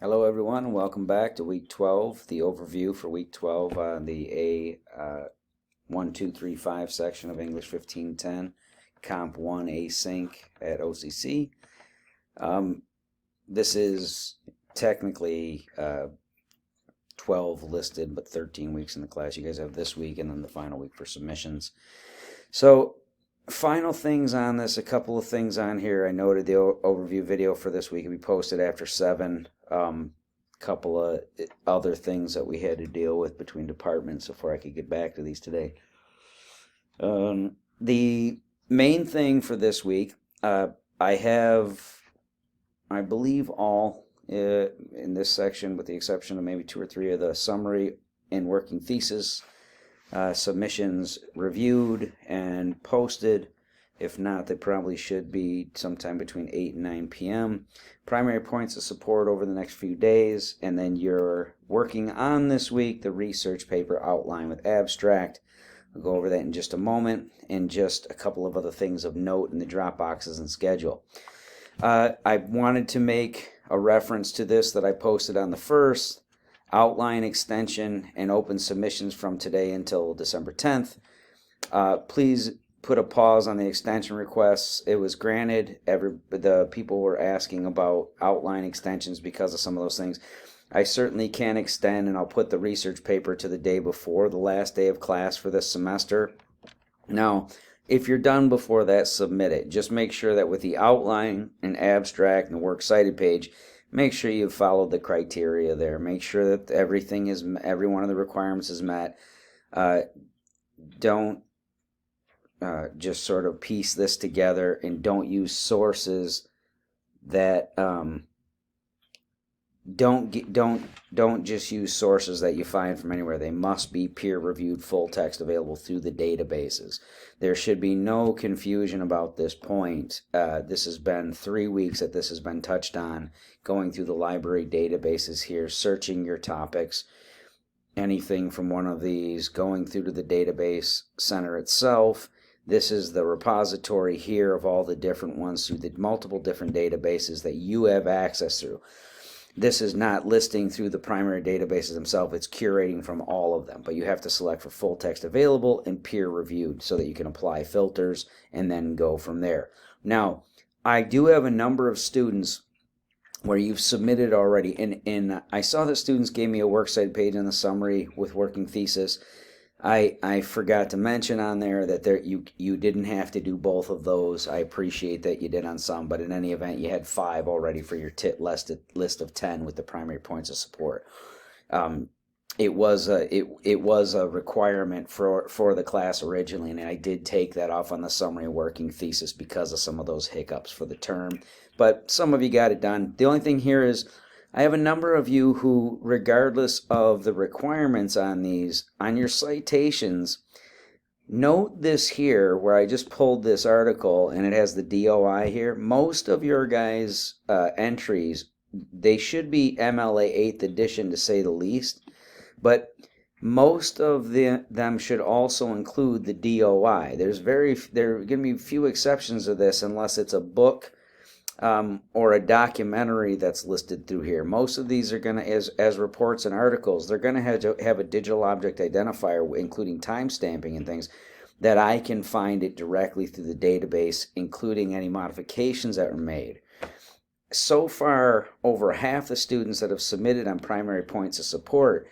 Hello everyone, welcome back to week 12, the overview for week 12 on the A1235 section of English 1510, Comp 1 Async at OCC. This is technically 12 listed, but 13 weeks in the class. You guys have this week and then the final week for submissions. So, final things on this, a couple of things on here. I noted the overview video for this week will be posted after 7. Couple of other things that we had to deal with between departments before I could get back to these today. The main thing for this week, I have, I believe, all in this section, with the exception of maybe 2 or 3 of the summary and working thesis submissions reviewed and posted. If not, they probably should be sometime between 8 and 9 p.m. Primary points of support over the next few days, and then you're working on this week the research paper outline with abstract. We'll go over that in just a moment, and just a couple of other things of note in the drop boxes and schedule. I wanted to make a reference to this that I posted on the 1st, outline extension and open submissions from today until December 10th. Please put a pause on the extension requests. It was granted. The people were asking about outline extensions because of some of those things. I certainly can extend, and I'll put the research paper to the day before the last day of class for this semester. Now, if you're done before that, submit it. Just make sure that with the outline and abstract and the works cited page, make sure you've followed the criteria there. Make sure that every one of the requirements is met. Don't just sort of piece this together, and don't use sources that don't just use sources that you find from anywhere. They must be peer-reviewed, full text available through the databases. There should be no confusion about this point. This has been 3 weeks that this has been touched on, going through the library databases here, searching your topics, anything from one of these, going through to the database center itself. This is the repository here of all the different ones through the multiple different databases that you have access through. This is not listing through the primary databases themselves. It's curating from all of them. But you have to select for full text available and peer reviewed so that you can apply filters and then go from there. Now, I do have a number of students where you've submitted already. And I saw that students gave me a works cited page in the summary with working thesis. I forgot to mention on there that you didn't have to do both of those. I appreciate that you did on some, but in any event, you had 5 already for your list of 10 with the primary points of support. It was a requirement for the class originally, and I did take that off on the summary working thesis because of some of those hiccups for the term. But some of you got it done. The only thing here is, I have a number of you who, regardless of the requirements on these, on your citations, note this here where I just pulled this article and it has the DOI here. Most of your guys' entries, they should be MLA 8th edition to say the least, but most of them should also include the DOI. There are going to be few exceptions to this unless it's a book or a documentary that's listed through here. Most of these are going to, as reports and articles, they're going to have a digital object identifier, including timestamping and things, that I can find it directly through the database, including any modifications that were made. So far, over half the students that have submitted on primary points of support,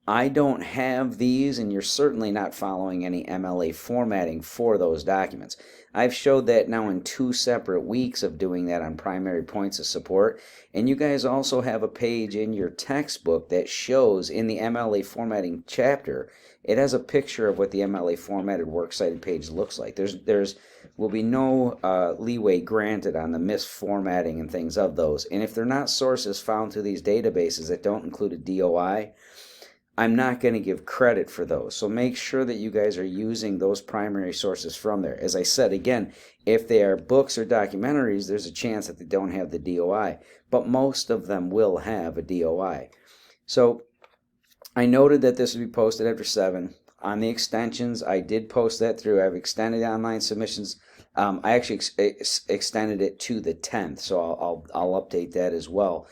I don't have these, and you're certainly not following any MLA formatting for those documents. I've showed that now in 2 separate weeks of doing that on primary points of support, and you guys also have a page in your textbook that shows in the MLA formatting chapter, it has a picture of what the MLA formatted works cited page looks like. There's will be no leeway granted on the misformatting and things of those, and if they're not sources found through these databases that don't include a DOI, I'm not going to give credit for those. So make sure that you guys are using those primary sources from there. As I said, again, if they are books or documentaries, there's a chance that they don't have the DOI, but most of them will have a DOI. So I noted that this would be posted after 7. On the extensions, I did post that through. I've extended online submissions. I actually extended it to the 10th, so I'll update that as well.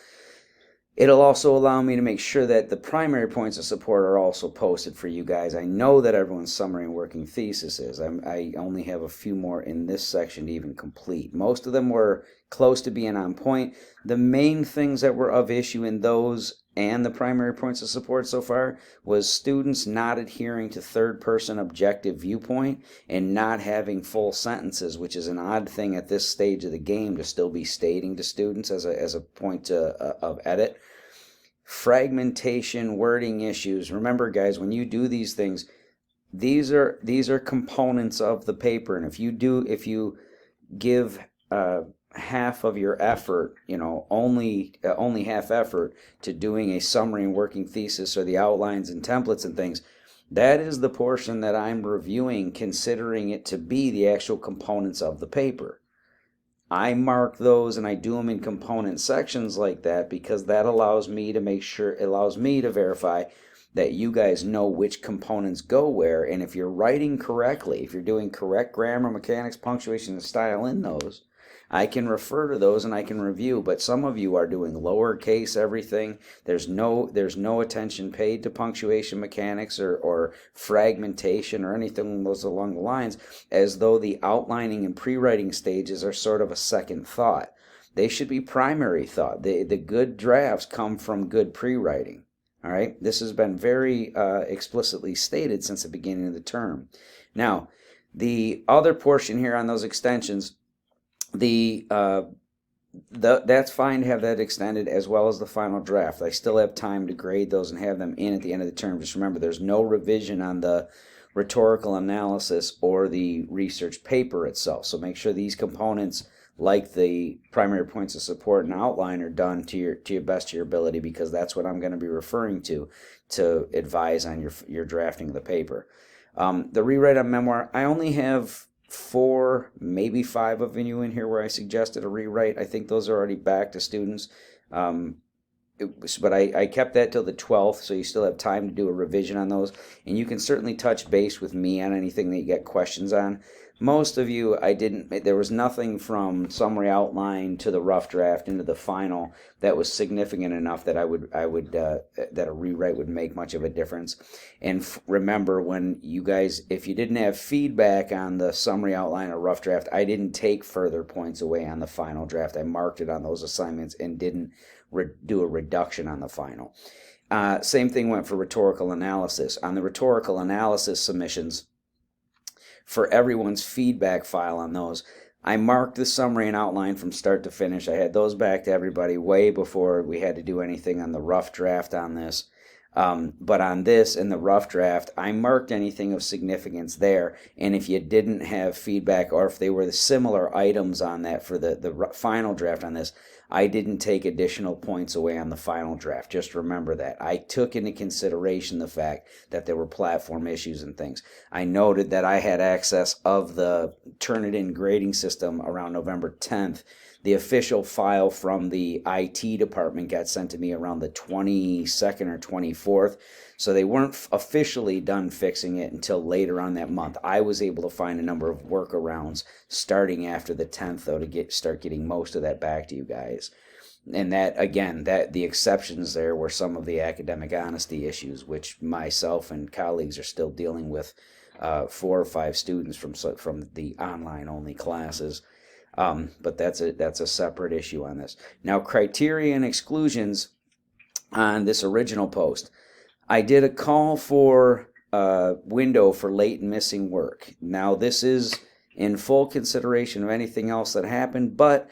It'll also allow me to make sure that the primary points of support are also posted for you guys. I know that everyone's summary and working thesis is. I only have a few more in this section to even complete. Most of them were close to being on point. The main things that were of issue in those and the primary points of support so far was students not adhering to third-person objective viewpoint and not having full sentences, which is an odd thing at this stage of the game to still be stating to students as a point of edit. Fragmentation, wording issues. Remember, guys, when you do these things, these are components of the paper, and if you give half of your effort, only half effort to doing a summary and working thesis or the outlines and templates and things, that is the portion that I'm reviewing, considering it to be the actual components of the paper. I mark those and I do them in component sections like that because that allows me to verify that you guys know which components go where, and if you're writing correctly, if you're doing correct grammar, mechanics, punctuation, and style in those, I can refer to those and I can review. But some of you are doing lowercase everything. There's no attention paid to punctuation mechanics or fragmentation or anything along the lines, as though the outlining and pre-writing stages are sort of a second thought. They should be primary thought. The good drafts come from good pre-writing. All right, this has been very explicitly stated since the beginning of the term. Now, the other portion here on those extensions, that's fine to have that extended as well as the final draft. I still have time to grade those and have them in at the end of the term. Just remember, there's no revision on the rhetorical analysis or the research paper itself. So make sure these components, like the primary points of support and outline, are done to your best of your ability, because that's what I'm going to be referring to advise on your drafting of the paper. The rewrite on memoir, I only have 4, maybe 5 of you in here where I suggested a rewrite. I think those are already back to students. But I kept that till the 12th, so you still have time to do a revision on those. And you can certainly touch base with me on anything that you get questions on. Most of you, there was nothing from summary outline to the rough draft into the final that was significant enough that that a rewrite would make much of a difference. And remember, when you guys, if you didn't have feedback on the summary outline or rough draft, I didn't take further points away on the final draft. I marked it on those assignments and didn't do a reduction on the final. Same thing went for rhetorical analysis. On the rhetorical analysis submissions, for everyone's feedback file on those, I marked the summary and outline from start to finish. I had those back to everybody way before we had to do anything on the rough draft on this. But on this, in the rough draft, I marked anything of significance there. And if you didn't have feedback, or if they were the similar items on that for the final draft on this, I didn't take additional points away on the final draft. Just remember that. I took into consideration the fact that there were platform issues and things. I noted that I had access of the Turnitin grading system around November 10th. The official file from the IT department got sent to me around the 22nd or 24th. So they weren't officially done fixing it until later on that month. I was able to find a number of workarounds starting after the 10th, though, to start getting most of that back to you guys. And that, again, the exceptions there were some of the academic honesty issues, which myself and colleagues are still dealing with, 4 or 5 students from the online-only classes. But that's a separate issue on this. Now, criteria and exclusions on this original post. I did a call for a window for late and missing work. Now, this is in full consideration of anything else that happened, but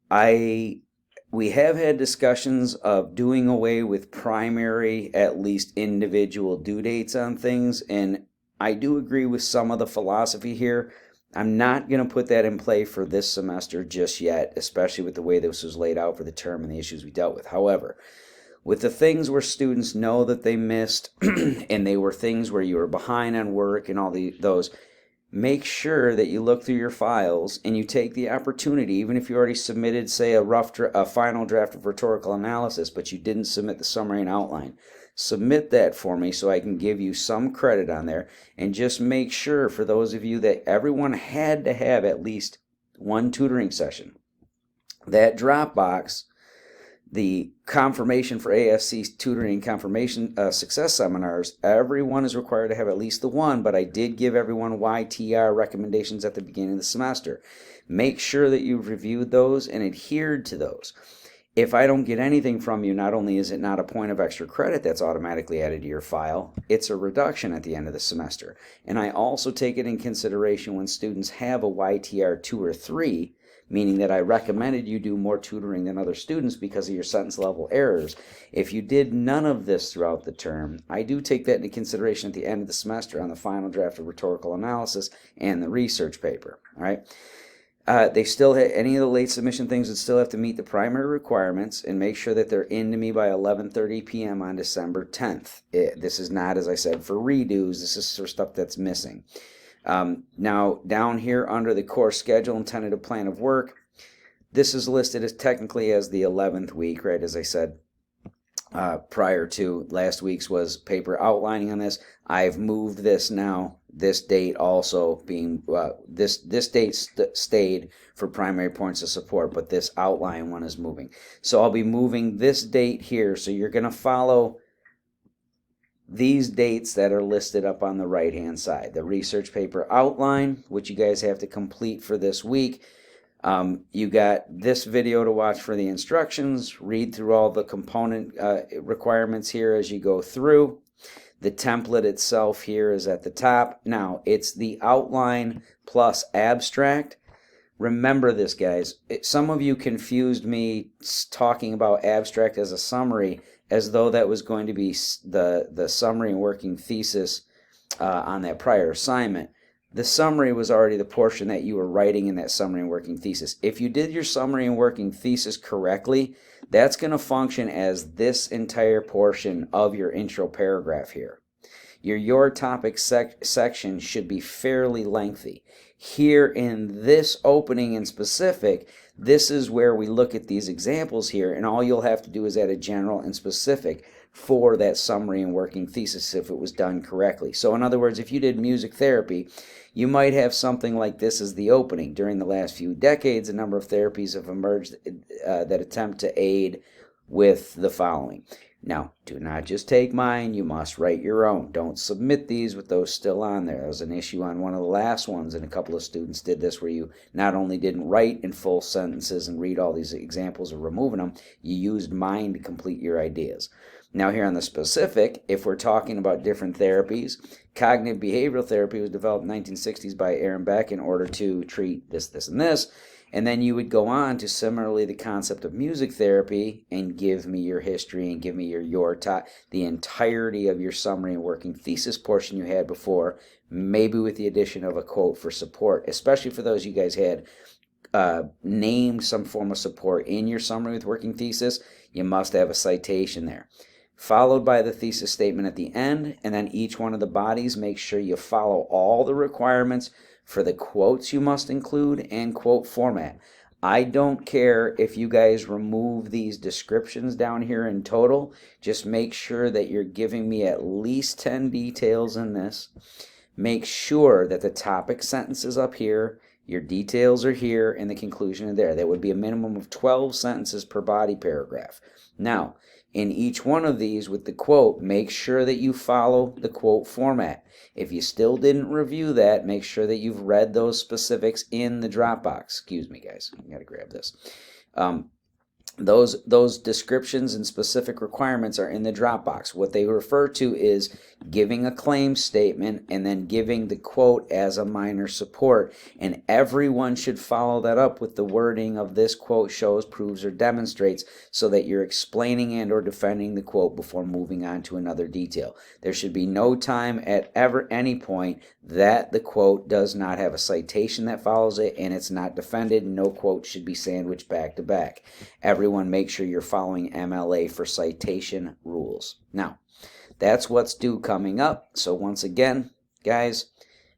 we have had discussions of doing away with primary, at least individual due dates on things, and I do agree with some of the philosophy here. I'm not going to put that in play for this semester just yet, especially with the way this was laid out for the term and the issues we dealt with. However, with the things where students know that they missed and they were things where you were behind on work and all those, make sure that you look through your files and you take the opportunity, even if you already submitted, say, a final draft of rhetorical analysis, but you didn't submit the summary and outline. Submit that for me so I can give you some credit on there, and just make sure, for those of you that everyone had to have at least one tutoring session, that Dropbox The confirmation for ASC tutoring confirmation success seminars, everyone is required to have at least the one, but I did give everyone YTR recommendations at the beginning of the semester. Make sure that you've reviewed those and adhered to those. If I don't get anything from you, not only is it not a point of extra credit that's automatically added to your file, it's a reduction at the end of the semester. And I also take it in consideration when students have a YTR 2 or 3, meaning that I recommended you do more tutoring than other students because of your sentence level errors. If you did none of this throughout the term, I do take that into consideration at the end of the semester on the final draft of rhetorical analysis and the research paper. All right. They still have, any of the late submission things would still have to meet the primary requirements and make sure that they're in to me by 11:30 p.m. on December 10th. This is not, as I said, for redos. This is for stuff that's missing. Now, down here under the course schedule and tentative plan of work, this is listed as technically as the 11th week, right? As I said prior to, last week's was paper outlining on this. I've moved this now. This date also being, this date stayed for primary points of support, but this outline one is moving. So I'll be moving this date here. So you're going to follow these dates that are listed up on the right hand side. The research paper outline, which you guys have to complete for this week. You got this video to watch for the instructions. Read through all the component requirements here as you go through. The template itself here is at the top. Now, it's the outline plus abstract. Remember this, guys. Some of you confused me talking about abstract as a summary as though that was going to be the summary and working thesis on that prior assignment. The summary was already the portion that you were writing in that summary and working thesis. If you did your summary and working thesis correctly, that's going to function as this entire portion of your intro paragraph here. Your topic section should be fairly lengthy. Here in this opening in specific, this is where we look at these examples here, and all you'll have to do is add a general and specific for that summary and working thesis if it was done correctly. So in other words, if you did music therapy, you might have something like this as the opening. During the last few decades, a number of therapies have emerged that attempt to aid with the following. Now, do not just take mine. You must write your own. Don't submit these with those still on there. There was an issue on one of the last ones, and a couple of students did this where you not only didn't write in full sentences and read all these examples of removing them, you used mine to complete your ideas. Now here on the specific, if we're talking about different therapies, cognitive behavioral therapy was developed in the 1960s by Aaron Beck in order to treat this, this, and this. And then you would go on to similarly the concept of music therapy and give me your history and give me the entirety of your summary and working thesis portion you had before, maybe with the addition of a quote for support, especially for those you guys had named some form of support in your summary with working thesis. You must have a citation there, followed by the thesis statement at the end, and then each one of the bodies, make sure you follow all the requirements for the quotes you must include and quote format. I don't care if you guys remove these descriptions down here in total. Just make sure that you're giving me at least 10 details in this. Make sure that the topic sentence is up here, your details are here, and the conclusion are there. That would be a minimum of 12 sentences per body paragraph. Now, in each one of these with the quote, make sure that you follow the quote format. If you still didn't review that, make sure that you've read those specifics in the Dropbox. Excuse me, guys. I got to grab this. Those descriptions and specific requirements are in the Dropbox. What they refer to is giving a claim statement and then giving the quote as a minor support. And everyone should follow that up with the wording of this quote shows, proves, or demonstrates, so that you're explaining and or defending the quote before moving on to another detail. There should be no time at any point that the quote does not have a citation that follows it and it's not defended. No quote should be sandwiched back to back. Everyone make sure you're following MLA for citation rules. Now, that's what's due coming up. So once again, guys,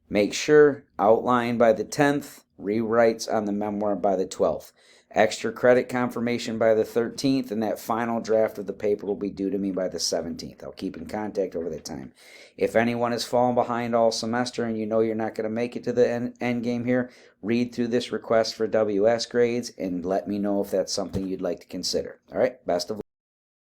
make sure outline by the 10th, rewrites on the memoir by the 12th. Extra credit confirmation by the 13th, and that final draft of the paper will be due to me by the 17th. I'll keep in contact over that time. If anyone has fallen behind all semester and you know you're not going to make it to the end game here, read through this request for WS grades and let me know if that's something you'd like to consider. All right, best of luck.